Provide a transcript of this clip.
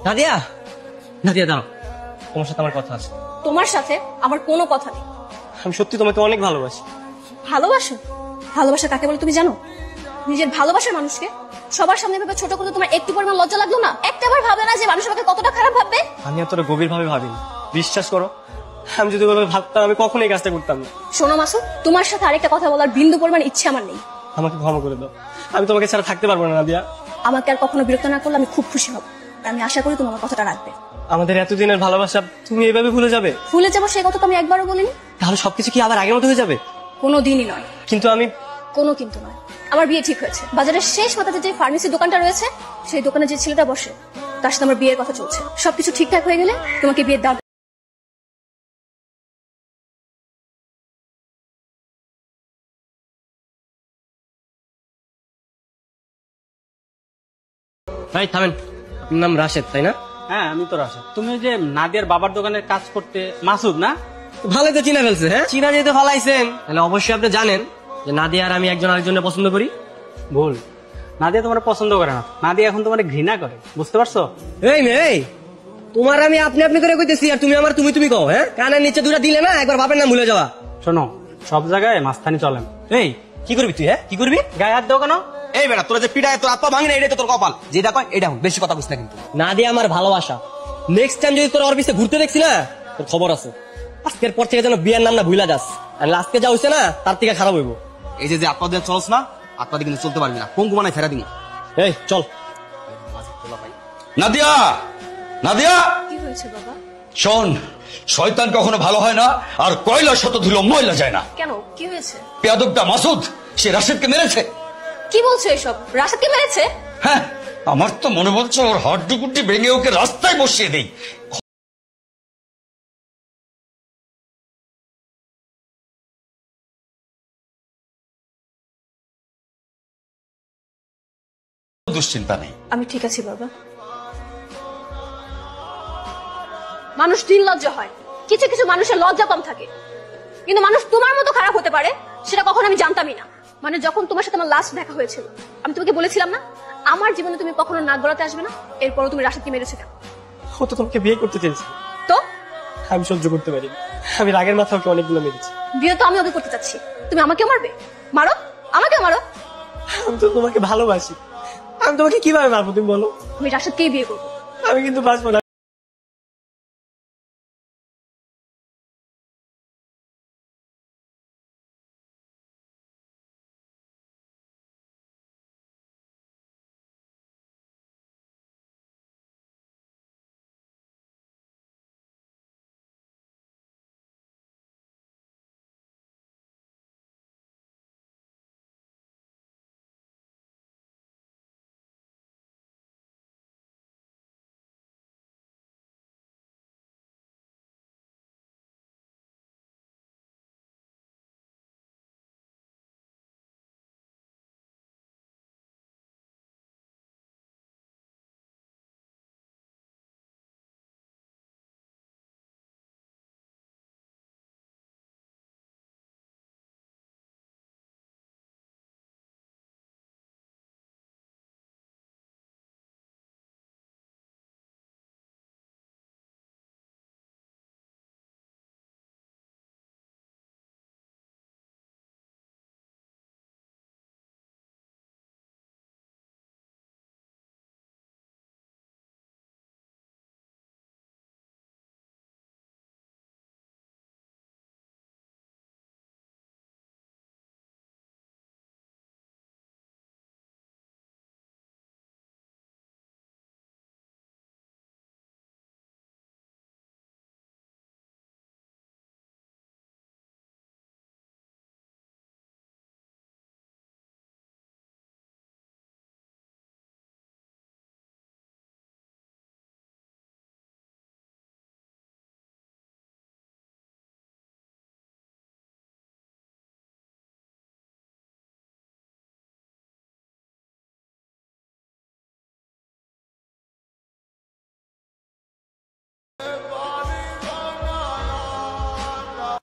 নাদিয়া, নাদিয়া দাঁড়াও, তোমার সাথে আমার কথা আছে। তোমার সাথে আমার কোনো কথা নেই। আমি সত্যি তোমাকে অনেক ভালোবাসি। ভালোবাসো? ভালোবাসা কাকে বলে তুমি জানো? নিজের ভালোবাসার মানুষকে সবার সামনে ভাবে ছোট করতে তোমার একটু পরিমাণ লজ্জা লাগলো না? একটাবার ভাবে না যে মানুষ আমাকে কতটা খারাপ ভাববে? আমি এতটা গভীর ভাবে ভাবিনি, বিশ্বাস করো। আমি যদি ওভাবে ভাবতাম আমি কখনো এই কাজটা করতাম না। শোনো মাসুদ, তোমার সাথে আরেকটা কথা বলার বিন্দু পরিমাণ ইচ্ছে আমার নেই। আমাকে ক্ষমা করে দাও, আমি তোমাকে ছাড়া থাকতে পারবো না নাদিয়া। আমাকে আর কখনো বিরক্ত না করলে আমি খুব খুশি হব। আমি আশা করি তুমি আমার কথাটা রাখবে। আমাদের এতদিনের ভালোবাসা তুমি এইভাবে ভুলে যাবে? ভুলে যাবো সেই কথা তো আমি একবারও বলিনি। তাহলে সবকিছু কি আবার আগের মতো হয়ে যাবে? কোনোদিনই নয়। কিন্তু আমি কোনো কিন্তু নয়, আমার বিয়ে ঠিক হয়েছে। বাজারের শেষ মাথাতে যে ফার্মেসি দোকানটা রয়েছে সেই দোকানে যে ছেলেটা বসে তার সাথে আমার বিয়ের কথা চলছে। সবকিছু ঠিকঠাক হয়ে গেলে তোমাকে বিয়ের দাও। ভাই থামেন, আপনার নাম রাশেদ তাই না? হ্যাঁ আমি তো রাশেদ। তুমি যে নাদিয়ার বাবার দোকানের কাজ করতে মাসুদ না? ভালোই তো চিনা ফেলছে। হ্যাঁ, চিনা যেতে ফালাইছেন, তাহলে অবশ্যই আপনি জানেন যে নাদিয়া আর আমি একজন আরেকজনের পছন্দ করি। ভুল, নাদিয়া তোমার পছন্দ করে না, নাদিয়া এখন তোমার ঘৃণা করে, বুঝতে পারছো? এই মেয়ে, তোমার আমি আপনি আপনি করে কইতেছি আর তুমি আমার তুমি তুমি কও। হ্যাঁ, কানের নিচে দুটা দিলে না একবার বাপের নাম ভুলে যাওয়া। শোনো, সব জায়গায় মাস্তানি চলে না। এই কি করবি তুই? হ্যাঁ কি করবি? গায়ে হাত দাও কেন? এই বেটা, তোরা যে পিটায় তোর আত্মা ভাঙি না, এটাই তো তোর কপাল। যেটা কয় এটা হোক, বেশি কথা বুঝ না কিন্তু। নাদিয়া আমার ভালোবাসা। নেক্সট টাইম যদি তোর ওর পিছে ঘুরতে দেখছি না, তোর খবর আছে। আজকের পর থেকে যেন বিয়ের নাম না ভুলা যাস। আর আজকে যা হইছে না তার থেকে খারাপ হইব। এই যে আত্মা দিয়ে চলস না, আত্মা দিয়ে কিন্তু চলতে পারবি না, পঙ্গু বানায় ফেরা দিন। এই চল। নাদিয়া, নাদিয়া কি হয়েছে বাবা? শোন, শয়তান কখনো ভালো হয় না, আর কয়লা শত ধুলো ময়লা যায় না। কেন, কি হয়েছে? পেয়াদবটা মাসুদ সে রাশেদকে মেরেছে। কি বলছো এসব? রাশেদকে মেরেছে? হ্যাঁ, আমার তো মনে বলছে ওর হাড্ডুকুড্ডি ভেঙে ওকে রাস্তায় বসিয়ে দেই। দুশ্চিন্তা নেই। আমি ঠিক আছি বাবা। মানুষ দিন লজ্জা হয়, কিছু কিছু মানুষের লজ্জা কম থাকে, কিন্তু মানুষ তোমার মতো খারাপ হতে পারে সেটা কখনো আমি জানতামই না। মানে যখন তোমার সাথে আমার লাস্ট দেখা হয়েছিল আমি তোমাকে বলেছিলাম না আমার জীবনে তুমি কখনো নাক গলাতে আসবে না, এরপরও তুমি রাশেদকে মেরেছো কেন? ও তো তোমাকে বিয়ে করতে চেয়েছে। তো আমি সহ্য করতে পারি, আমি রাগের মাথা ওকে অনেকগুলো মেরেছি। বিয়ে তো আমি ওকে করতে চাচ্ছি, তুমি আমাকেও মারবে? মারো, আমাকেও মারো। আমি তো তোমাকে ভালোবাসি, আমি তোমাকে কিভাবে মারবো তুমি বলো? আমি রাশেদকেই বিয়ে করবো। আমি কিন্তু বাঁচবো না।